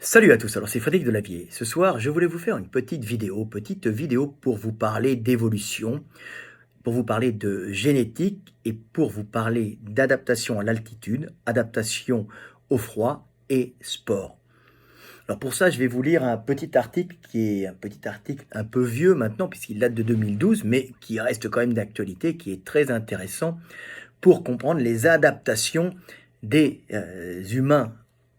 Salut à tous, alors c'est Frédéric Delavier. Ce soir, je voulais vous faire une petite vidéo pour vous parler d'évolution, pour vous parler de génétique et pour vous parler d'adaptation à l'altitude, adaptation au froid et sport. Alors pour ça, je vais vous lire un petit article qui est un petit article un peu vieux maintenant puisqu'il date de 2012, mais qui reste quand même d'actualité, qui est très intéressant pour comprendre les adaptations des humains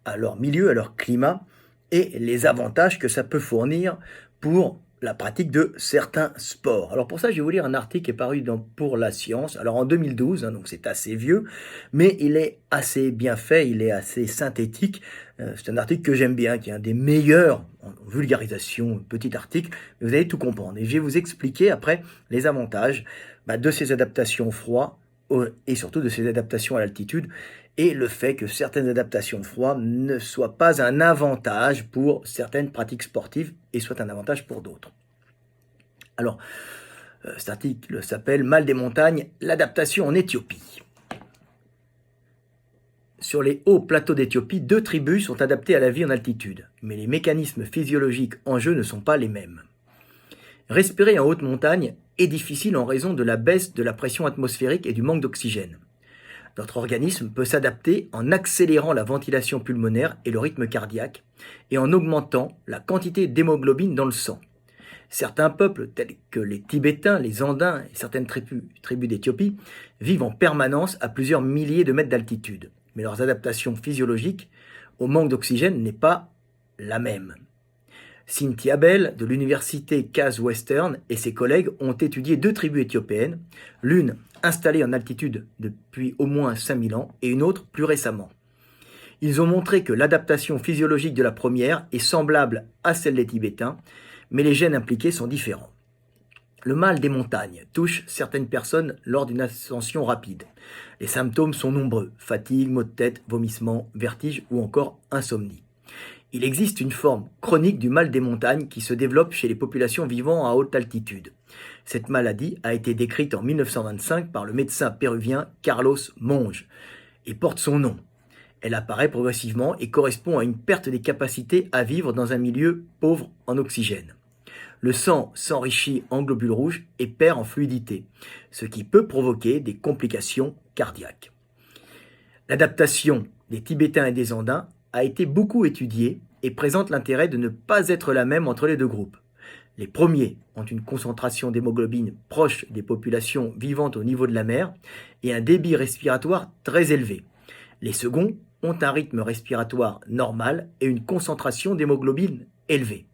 à leur milieu, à leur climat, et les avantages que ça peut fournir pour la pratique de certains sports. Alors pour ça, je vais vous lire un article qui est paru pour la science, alors en 2012, donc c'est assez vieux, mais il est assez bien fait, il est assez synthétique. C'est un article que j'aime bien, qui est un des meilleurs en vulgarisation, petit article, mais vous allez tout comprendre. Et je vais vous expliquer après les avantages de ces adaptations au froid, et surtout de ces adaptations à l'altitude, et le fait que certaines adaptations de froid ne soient pas un avantage pour certaines pratiques sportives et soient un avantage pour d'autres. Alors, cet article s'appelle « Mal des montagnes, l'adaptation en Éthiopie ». Sur les hauts plateaux d'Éthiopie, 2 tribus sont adaptées à la vie en altitude, mais les mécanismes physiologiques en jeu ne sont pas les mêmes. Respirer en haute montagne est difficile en raison de la baisse de la pression atmosphérique et du manque d'oxygène. Notre organisme peut s'adapter en accélérant la ventilation pulmonaire et le rythme cardiaque et en augmentant la quantité d'hémoglobine dans le sang. Certains peuples, tels que les Tibétains, les Andins et certaines tribus d'Éthiopie, vivent en permanence à plusieurs milliers de mètres d'altitude, mais leurs adaptations physiologiques au manque d'oxygène n'est pas la même. Cynthia Bell de l'université Case Western et ses collègues ont étudié 2 tribus éthiopiennes, l'une installée en altitude depuis au moins 5000 ans et une autre plus récemment. Ils ont montré que l'adaptation physiologique de la première est semblable à celle des Tibétains, mais les gènes impliqués sont différents. Le mal des montagnes touche certaines personnes lors d'une ascension rapide. Les symptômes sont nombreux: fatigue, maux de tête, vomissements, vertiges ou encore insomnie. Il existe une forme chronique du mal des montagnes qui se développe chez les populations vivant à haute altitude. Cette maladie a été décrite en 1925 par le médecin péruvien Carlos Monge et porte son nom. Elle apparaît progressivement et correspond à une perte des capacités à vivre dans un milieu pauvre en oxygène. Le sang s'enrichit en globules rouges et perd en fluidité, ce qui peut provoquer des complications cardiaques. L'adaptation des Tibétains et des Andins a été beaucoup étudiée et présente l'intérêt de ne pas être la même entre les 2 groupes. Les premiers ont une concentration d'hémoglobine proche des populations vivant au niveau de la mer et un débit respiratoire très élevé. Les seconds ont un rythme respiratoire normal et une concentration d'hémoglobine élevée.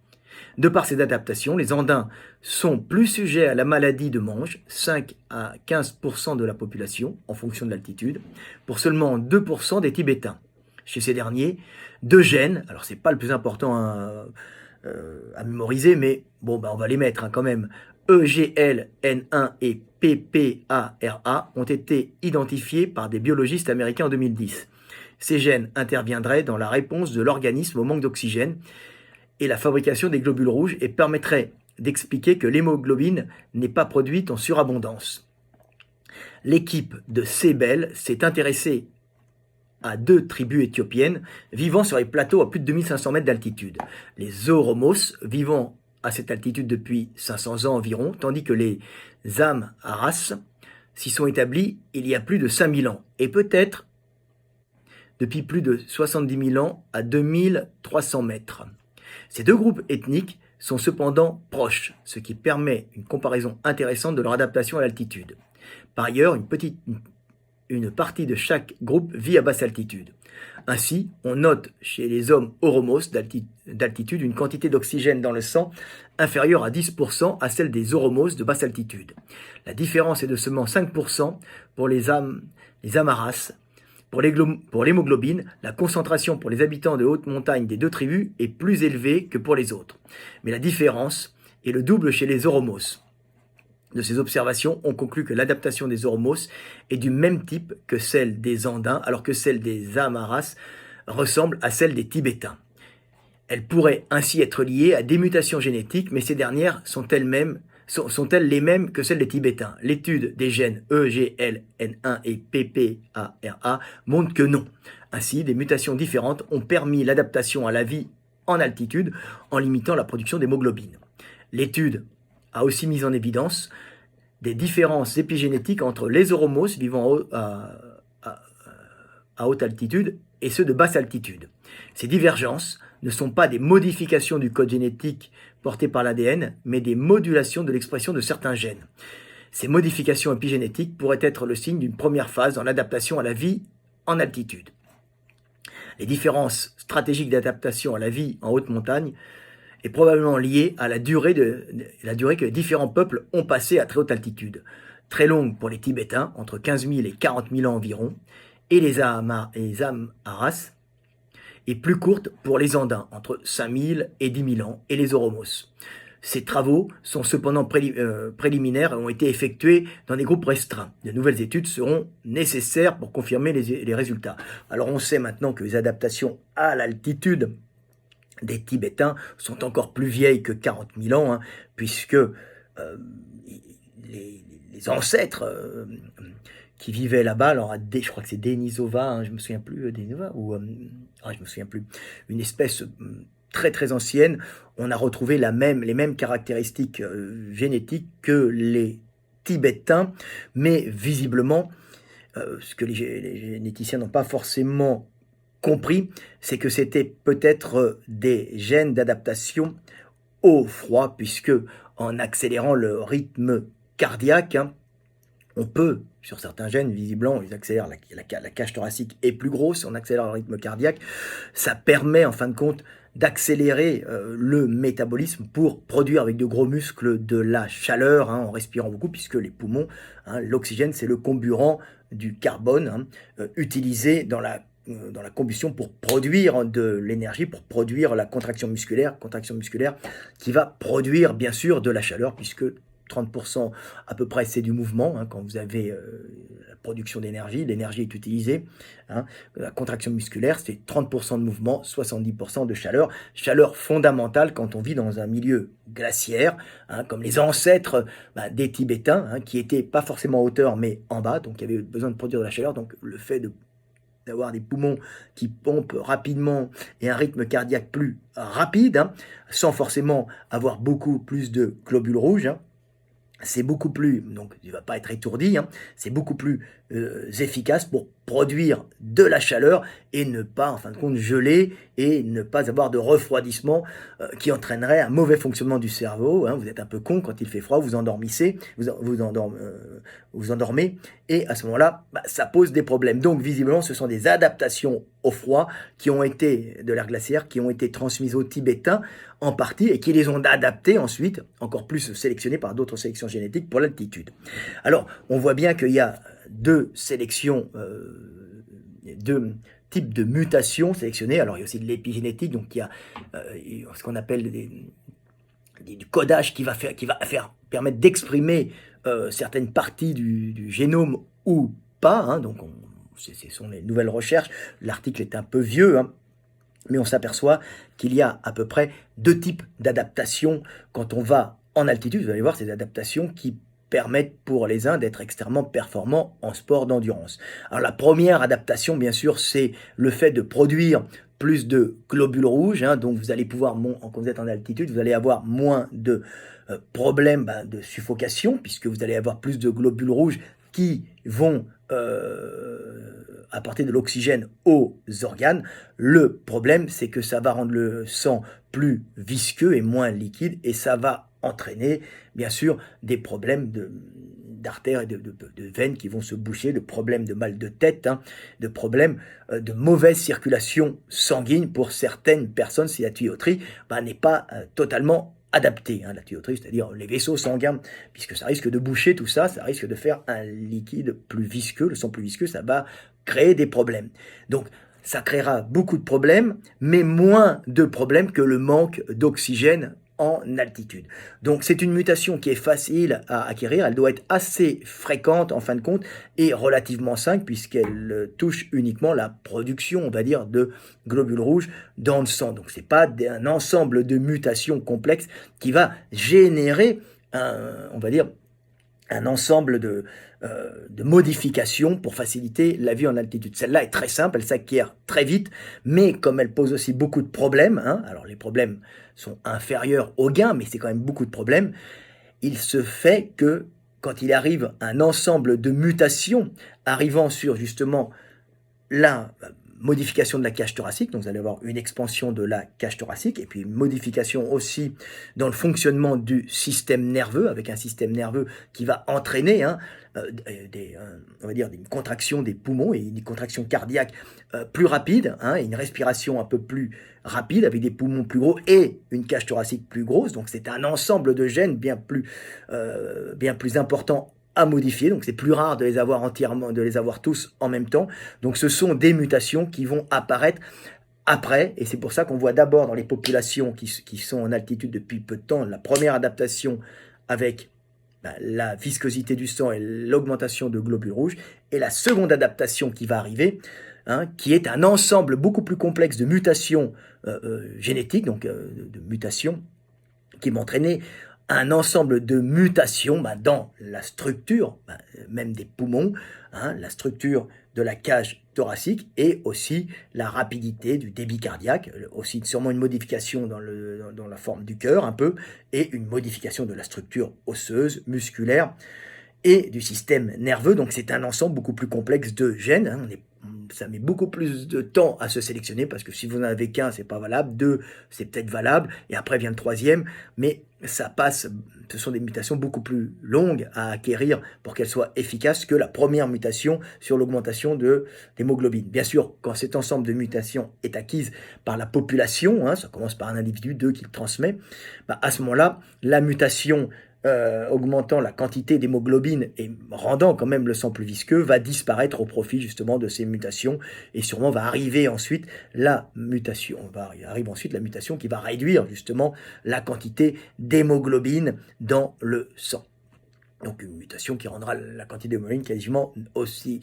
De par ces adaptations, les Andins sont plus sujets à la maladie de Monge, 5 à 15% de la population en fonction de l'altitude, pour seulement 2% des Tibétains. Chez ces derniers, 2 gènes, alors c'est pas le plus important à mémoriser, mais bon, on va les mettre quand même, EGLN1 et PPARA ont été identifiés par des biologistes américains en 2010. Ces gènes interviendraient dans la réponse de l'organisme au manque d'oxygène et la fabrication des globules rouges et permettrait d'expliquer que l'hémoglobine n'est pas produite en surabondance. L'équipe de Sebel s'est intéressée à 2 tribus éthiopiennes vivant sur les plateaux à plus de 2500 mètres d'altitude. Les Oromos vivant à cette altitude depuis 500 ans environ, tandis que les Amharas s'y sont établis il y a plus de 5000 ans, et peut-être depuis plus de 70 000 ans à 2300 mètres. Ces 2 groupes ethniques sont cependant proches, ce qui permet une comparaison intéressante de leur adaptation à l'altitude. Par ailleurs, une partie de chaque groupe vit à basse altitude. Ainsi, on note chez les hommes Oromos d'altitude une quantité d'oxygène dans le sang inférieure à 10% à celle des Oromos de basse altitude. La différence est de seulement 5% pour les Amharas. Pour l'hémoglobine, la concentration pour les habitants de haute montagne des 2 tribus est plus élevée que pour les autres. Mais la différence est le double chez les Oromos. De ces observations, on conclut que l'adaptation des Oromos est du même type que celle des Andins, alors que celle des Amharas ressemble à celle des Tibétains. Elles pourraient ainsi être liées à des mutations génétiques, mais ces dernières sont-elles les mêmes que celles des Tibétains? L'étude des gènes EGLN1 et PPARA montre que non. Ainsi, des mutations différentes ont permis l'adaptation à la vie en altitude en limitant la production d'hémoglobine. L'étude a aussi mis en évidence des différences épigénétiques entre les oromos vivant à haute altitude et ceux de basse altitude. Ces divergences ne sont pas des modifications du code génétique porté par l'ADN, mais des modulations de l'expression de certains gènes. Ces modifications épigénétiques pourraient être le signe d'une première phase dans l'adaptation à la vie en altitude. Les différences stratégiques d'adaptation à la vie en haute montagne est probablement liée à la durée que les différents peuples ont passée à très haute altitude. Très longue pour les Tibétains, entre 15 000 et 40 000 ans environ, et les Amharas, et plus courte pour les Andins, entre 5 000 et 10 000 ans, et les Oromos. Ces travaux sont cependant préliminaires et ont été effectués dans des groupes restreints. De nouvelles études seront nécessaires pour confirmer les résultats. Alors on sait maintenant que les adaptations à l'altitude des Tibétains sont encore plus vieilles que 40 000 ans, puisque les ancêtres qui vivaient là-bas, alors je crois que c'est Denisova, je me souviens plus, Denisova, je me souviens plus, une espèce très très ancienne, on a retrouvé les mêmes caractéristiques génétiques que les Tibétains, mais visiblement, ce que les généticiens n'ont pas forcément compris, c'est que c'était peut-être des gènes d'adaptation au froid, puisque en accélérant le rythme cardiaque, on peut, sur certains gènes, visiblement, ils accélèrent, la cage thoracique est plus grosse, on accélère le rythme cardiaque, ça permet en fin de compte d'accélérer le métabolisme pour produire avec de gros muscles de la chaleur, en respirant beaucoup, puisque les poumons, l'oxygène c'est le comburant du carbone utilisé dans la combustion pour produire de l'énergie, pour produire la contraction musculaire qui va produire bien sûr de la chaleur, puisque 30% à peu près c'est du mouvement, quand vous avez la production d'énergie, l'énergie est utilisée, la contraction musculaire c'est 30% de mouvement, 70% de chaleur fondamentale quand on vit dans un milieu glaciaire, comme les ancêtres des Tibétains, qui étaient pas forcément en hauteur mais en bas, donc il y avait besoin de produire de la chaleur, donc le fait d'avoir des poumons qui pompent rapidement et un rythme cardiaque plus rapide, sans forcément avoir beaucoup plus de globules rouges, c'est beaucoup plus, donc il ne va pas être étourdi, c'est beaucoup plus efficace pour produire de la chaleur et ne pas, en fin de compte, geler et ne pas avoir de refroidissement qui entraînerait un mauvais fonctionnement du cerveau. Vous êtes un peu con quand il fait froid, vous endormissez, vous endormez, et à ce moment-là, ça pose des problèmes. Donc visiblement, ce sont des adaptations au froid qui ont été, de l'ère glaciaire, qui ont été transmises aux Tibétains en partie et qui les ont adaptés ensuite, encore plus sélectionnés par d'autres sélections génétiques pour l'altitude. Alors, on voit bien qu'il y a deux sélections, deux types de mutations sélectionnées. Alors, il y a aussi de l'épigénétique, donc il y a ce qu'on appelle du codage qui va permettre d'exprimer certaines parties du génome ou pas. Donc, ce sont les nouvelles recherches. L'article est un peu vieux, mais on s'aperçoit qu'il y a à peu près deux types d'adaptations quand on va en altitude. Vous allez voir ces adaptations qui permettent pour les uns d'être extrêmement performants en sport d'endurance. Alors la première adaptation, bien sûr, c'est le fait de produire plus de globules rouges. Donc vous allez pouvoir, quand vous êtes en altitude, vous allez avoir moins de problèmes de suffocation, puisque vous allez avoir plus de globules rouges qui vont apporter de l'oxygène aux organes. Le problème, c'est que ça va rendre le sang plus visqueux et moins liquide, et ça va entraîner, bien sûr, des problèmes d'artères et de veines qui vont se boucher, de problèmes de mal de tête, de problèmes de mauvaise circulation sanguine pour certaines personnes si la tuyauterie n'est pas totalement adaptée. La tuyauterie, c'est-à-dire les vaisseaux sanguins, puisque ça risque de boucher tout ça, ça risque de faire un liquide plus visqueux, le sang plus visqueux, ça va créer des problèmes. Donc, ça créera beaucoup de problèmes, mais moins de problèmes que le manque d'oxygène en altitude. Donc c'est une mutation qui est facile à acquérir, elle doit être assez fréquente en fin de compte et relativement simple puisqu'elle touche uniquement la production, on va dire, de globules rouges dans le sang. Donc c'est pas un ensemble de mutations complexes qui va générer on va dire un ensemble de modifications pour faciliter la vie en altitude. Celle-là est très simple, elle s'acquiert très vite, mais comme elle pose aussi beaucoup de problèmes, hein, alors les problèmes sont inférieurs aux gains, mais c'est quand même beaucoup de problèmes, il se fait que quand il arrive un ensemble de mutations arrivant sur justement la modification de la cage thoracique, donc vous allez avoir une expansion de la cage thoracique et puis une modification aussi dans le fonctionnement du système nerveux, avec un système nerveux qui va entraîner on va dire une contraction des poumons et une contraction cardiaque plus rapide, et une respiration un peu plus rapide avec des poumons plus gros et une cage thoracique plus grosse. Donc c'est un ensemble de gènes bien plus important à modifier, donc c'est plus rare de les avoir entièrement, de les avoir tous en même temps. Donc ce sont des mutations qui vont apparaître après, et c'est pour ça qu'on voit d'abord dans les populations qui sont en altitude depuis peu de temps, la première adaptation avec la viscosité du sang et l'augmentation de globules rouges, et la seconde adaptation qui va arriver, qui est un ensemble beaucoup plus complexe de mutations génétiques, donc de mutations qui vont entraîner un ensemble de mutations dans la structure, même des poumons, la structure de la cage thoracique et aussi la rapidité du débit cardiaque, aussi sûrement une modification dans la forme du cœur un peu, et une modification de la structure osseuse, musculaire et du système nerveux. Donc c'est un ensemble beaucoup plus complexe de gènes. Ça met beaucoup plus de temps à se sélectionner parce que si vous n'en avez qu'un, c'est pas valable. Deux, c'est peut-être valable. Et après vient le troisième. Mais ça passe, ce sont des mutations beaucoup plus longues à acquérir pour qu'elles soient efficaces que la première mutation sur l'augmentation de l'hémoglobine. Bien sûr, quand cet ensemble de mutations est acquise par la population, ça commence par un individu, deux qui le transmet, à ce moment-là, la mutation augmentant la quantité d'hémoglobine et rendant quand même le sang plus visqueux, va disparaître au profit justement de ces mutations, et sûrement va arriver ensuite la mutation, qui va réduire justement la quantité d'hémoglobine dans le sang. Donc une mutation qui rendra la quantité d'hémoglobine quasiment aussi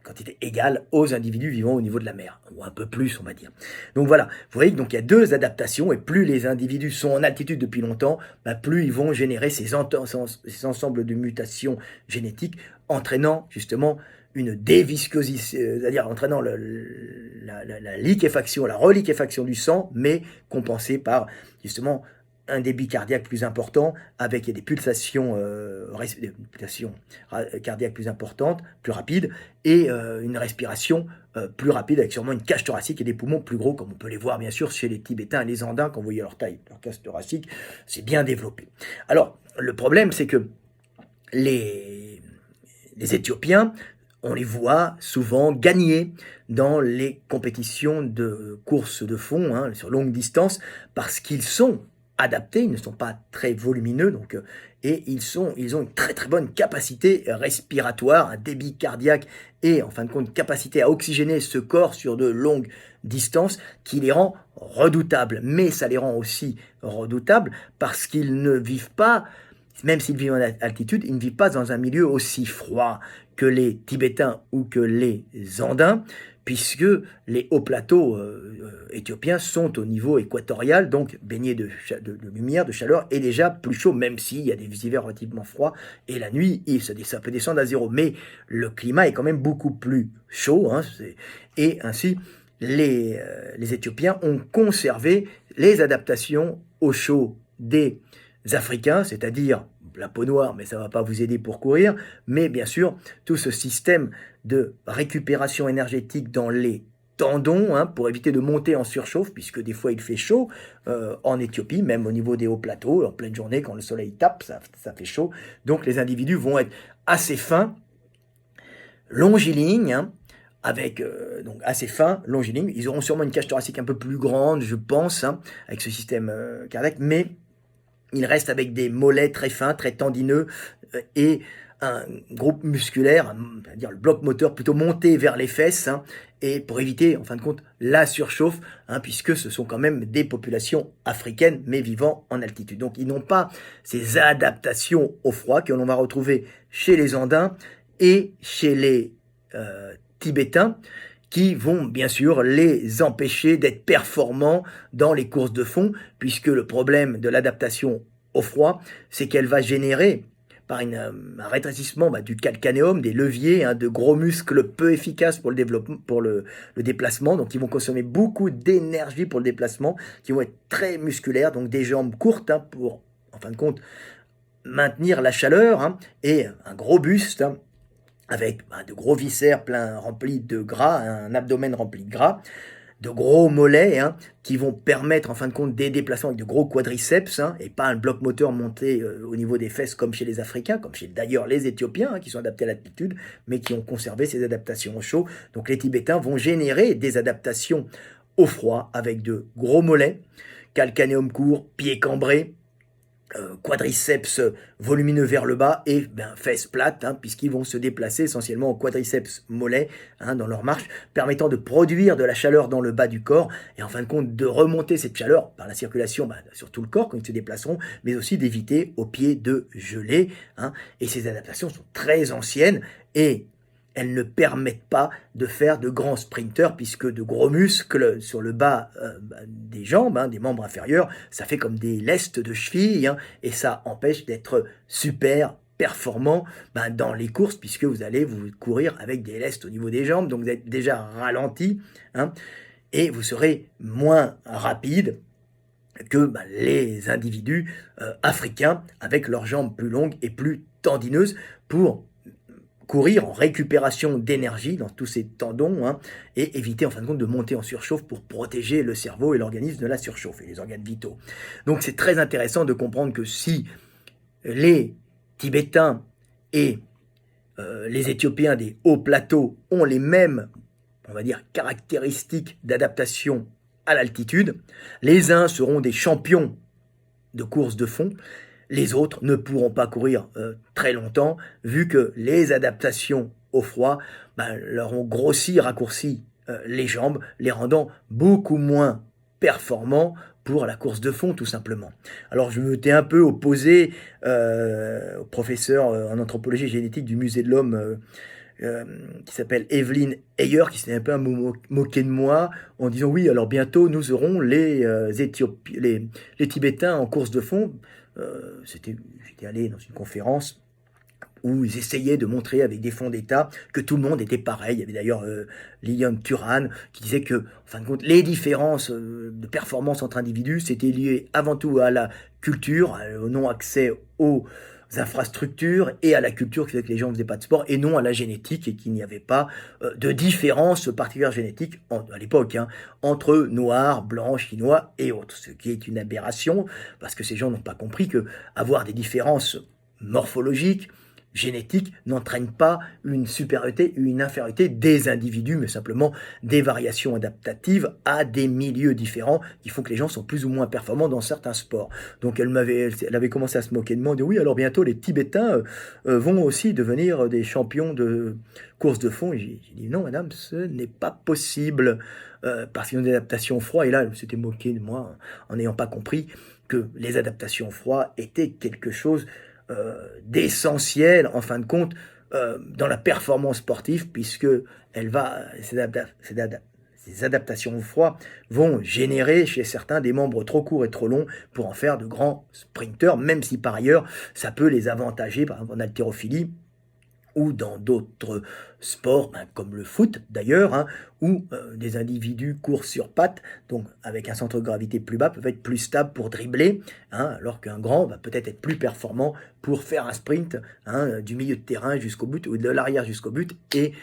quantité égale aux individus vivant au niveau de la mer, ou un peu plus on va dire. Donc voilà, vous voyez que donc il y a deux adaptations, et plus les individus sont en altitude depuis longtemps, plus ils vont générer ces ensembles de mutations génétiques, entraînant justement une déviscosité, c'est-à-dire entraînant la liquéfaction, la reliquéfaction du sang, mais compensée par justement un débit cardiaque plus important, avec des pulsations cardiaques plus importantes, plus rapides, et une respiration plus rapide, avec sûrement une cage thoracique et des poumons plus gros, comme on peut les voir bien sûr chez les Tibétains et les Andins. Quand vous voyez leur taille, leur cage thoracique, c'est bien développé. Alors, le problème, c'est que les Éthiopiens, on les voit souvent gagner dans les compétitions de course de fond, sur longue distance, parce qu'ils sont adaptés, ils ne sont pas très volumineux, et ils ont une très très bonne capacité respiratoire, un débit cardiaque et en fin de compte une capacité à oxygéner ce corps sur de longues distances qui les rend redoutables. Mais ça les rend aussi redoutables parce qu'ils ne vivent pas, même s'ils vivent en altitude, ils ne vivent pas dans un milieu aussi froid que les Tibétains ou que les Andins, puisque les hauts plateaux éthiopiens sont au niveau équatorial, donc baignés de lumière, de chaleur, et déjà plus chaud, même s'il y a des hivers relativement froids, et la nuit, ça peut descendre à zéro. Mais le climat est quand même beaucoup plus chaud, et ainsi, les Éthiopiens ont conservé les adaptations au chaud des Africains, c'est-à-dire la peau noire, mais ça ne va pas vous aider pour courir, mais bien sûr, tout ce système de récupération énergétique dans les tendons, pour éviter de monter en surchauffe, puisque des fois il fait chaud en Éthiopie, même au niveau des hauts plateaux, en pleine journée, quand le soleil tape, ça fait chaud. Donc les individus vont être assez fins, longilignes, avec donc assez fins, longilignes. Ils auront sûrement une cage thoracique un peu plus grande, je pense, avec ce système cardiaque, mais il reste avec des mollets très fins, très tendineux, et un groupe musculaire, c'est-à-dire le bloc moteur plutôt monté vers les fesses, et pour éviter en fin de compte la surchauffe, puisque ce sont quand même des populations africaines mais vivant en altitude. Donc ils n'ont pas ces adaptations au froid que l'on va retrouver chez les Andins et chez les Tibétains, qui vont bien sûr les empêcher d'être performants dans les courses de fond, puisque le problème de l'adaptation au froid, c'est qu'elle va générer par un rétrécissement du calcanéum, des leviers, de gros muscles peu efficaces pour le développement, pour le déplacement, donc ils vont consommer beaucoup d'énergie pour le déplacement, qui vont être très musculaires, donc des jambes courtes pour, en fin de compte, maintenir la chaleur, et un gros buste, avec de gros viscères pleins remplis de gras, un abdomen rempli de gras, de gros mollets qui vont permettre en fin de compte des déplacements avec de gros quadriceps et pas un bloc moteur monté au niveau des fesses comme chez les Africains, comme chez d'ailleurs les Éthiopiens qui sont adaptés à l'altitude mais qui ont conservé ces adaptations au chaud. Donc les Tibétains vont générer des adaptations au froid avec de gros mollets, calcanéum court, pieds cambrés, quadriceps volumineux vers le bas et fesses plates, puisqu'ils vont se déplacer essentiellement au quadriceps mollets dans leur marche, permettant de produire de la chaleur dans le bas du corps et en fin de compte de remonter cette chaleur par la circulation sur tout le corps quand ils se déplaceront, mais aussi d'éviter aux pieds de geler. Et ces adaptations sont très anciennes et elles ne permettent pas de faire de grands sprinters puisque de gros muscles sur le bas des jambes, des membres inférieurs, ça fait comme des lestes de cheville et ça empêche d'être super performant dans les courses puisque vous allez vous courir avec des lestes au niveau des jambes, donc vous êtes déjà ralenti et vous serez moins rapide que les individus africains avec leurs jambes plus longues et plus tendineuses pour courir en récupération d'énergie dans tous ces tendons et éviter en fin de compte de monter en surchauffe pour protéger le cerveau et l'organisme de la surchauffe et les organes vitaux. Donc c'est très intéressant de comprendre que si les Tibétains et les Éthiopiens des hauts plateaux ont les mêmes, on va dire, caractéristiques d'adaptation à l'altitude, les uns seront des champions de course de fond, les autres ne pourront pas courir très longtemps, vu que les adaptations au froid leur ont raccourci les jambes, les rendant beaucoup moins performants pour la course de fond, tout simplement. Alors, je m'étais un peu opposé au professeur en anthropologie génétique du Musée de l'Homme, qui s'appelle Evelyn Ayer, qui s'était un peu moqué de moi en disant oui, alors bientôt nous aurons les Tibétains en course de fond. J'étais allé dans une conférence où ils essayaient de montrer avec des fonds d'État que tout le monde était pareil. Il y avait d'ailleurs Lilian Thuram qui disait que, en fin de compte, les différences de performance entre individus, c'était lié avant tout à la culture, au non-accès aux infrastructures et à la culture qui fait que les gens ne faisaient pas de sport et non à la génétique et qu'il n'y avait pas de différence particulière génétique à l'époque entre noirs, blancs, chinois et autres, ce qui est une aberration parce que ces gens n'ont pas compris que avoir des différences morphologiques, génétique n'entraîne pas une supériorité ou une infériorité des individus, mais simplement des variations adaptatives à des milieux différents qui font que les gens sont plus ou moins performants dans certains sports. Donc elle avait commencé à se moquer de moi, de oui, alors bientôt les Tibétains vont aussi devenir des champions de course de fond. Et j'ai dit non madame, ce n'est pas possible parce qu'ils ont des adaptations au froid. Et là, elle s'était moquée de moi en n'ayant pas compris que les adaptations au froid étaient quelque chose d'essentiel en fin de compte dans la performance sportive puisque ces adaptations au froid vont générer chez certains des membres trop courts et trop longs pour en faire de grands sprinteurs, même si par ailleurs ça peut les avantager, par exemple en haltérophilie ou dans d'autres sports, comme le foot d'ailleurs, où des individus courent sur pattes, donc avec un centre de gravité plus bas, peuvent être plus stables pour dribbler, alors qu'un grand va peut-être être plus performant pour faire un sprint du milieu de terrain jusqu'au but, ou de l'arrière jusqu'au but, et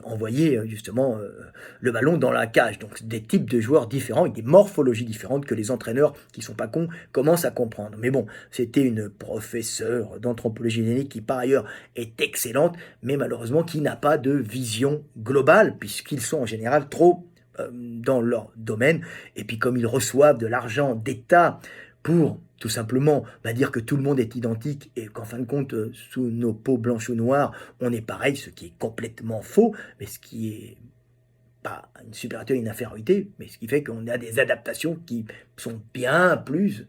envoyer justement le ballon dans la cage. Donc des types de joueurs différents, avec des morphologies différentes que les entraîneurs, qui sont pas cons, commencent à comprendre. Mais bon, c'était une professeure d'anthropologie génétique qui par ailleurs est excellente, mais malheureusement qui n'a pas de vision globale, puisqu'ils sont en général trop dans leur domaine, et puis comme ils reçoivent de l'argent d'État pour tout simplement dire que tout le monde est identique et qu'en fin de compte, sous nos peaux blanches ou noires, on est pareil, ce qui est complètement faux, mais ce qui est pas une supériorité, une infériorité, mais ce qui fait qu'on a des adaptations qui sont bien plus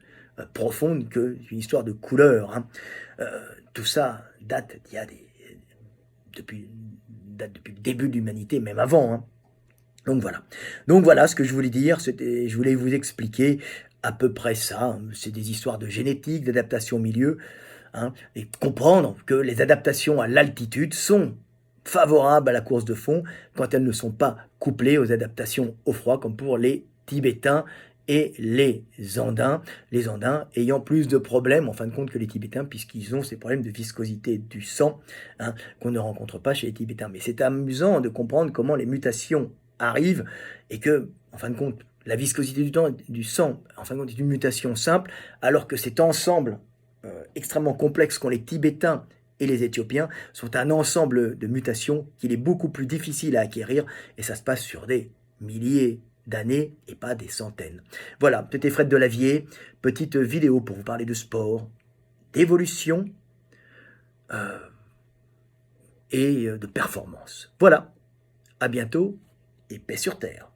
profondes qu'une histoire de couleur. Tout ça date depuis le début de l'humanité, même avant. Donc voilà ce que je voulais dire, je voulais vous expliquer à peu près ça. C'est des histoires de génétique, d'adaptation au milieu. hein, et comprendre que les adaptations à l'altitude sont favorables à la course de fond quand elles ne sont pas couplées aux adaptations au froid, comme pour les Tibétains et les Andins ayant plus de problèmes en fin de compte que les Tibétains, puisqu'ils ont ces problèmes de viscosité du sang, hein, qu'on ne rencontre pas chez les Tibétains. Mais c'est amusant de comprendre comment les mutations arrivent et que, en fin de compte, la viscosité du sang, en fin de compte, est une mutation simple, alors que cet ensemble extrêmement complexe qu'ont les Tibétains et les Éthiopiens sont un ensemble de mutations qu'il est beaucoup plus difficile à acquérir, et ça se passe sur des milliers d'années et pas des centaines. Voilà, c'était Fred Delavier, petite vidéo pour vous parler de sport, d'évolution et de performance. Voilà, à bientôt et paix sur terre.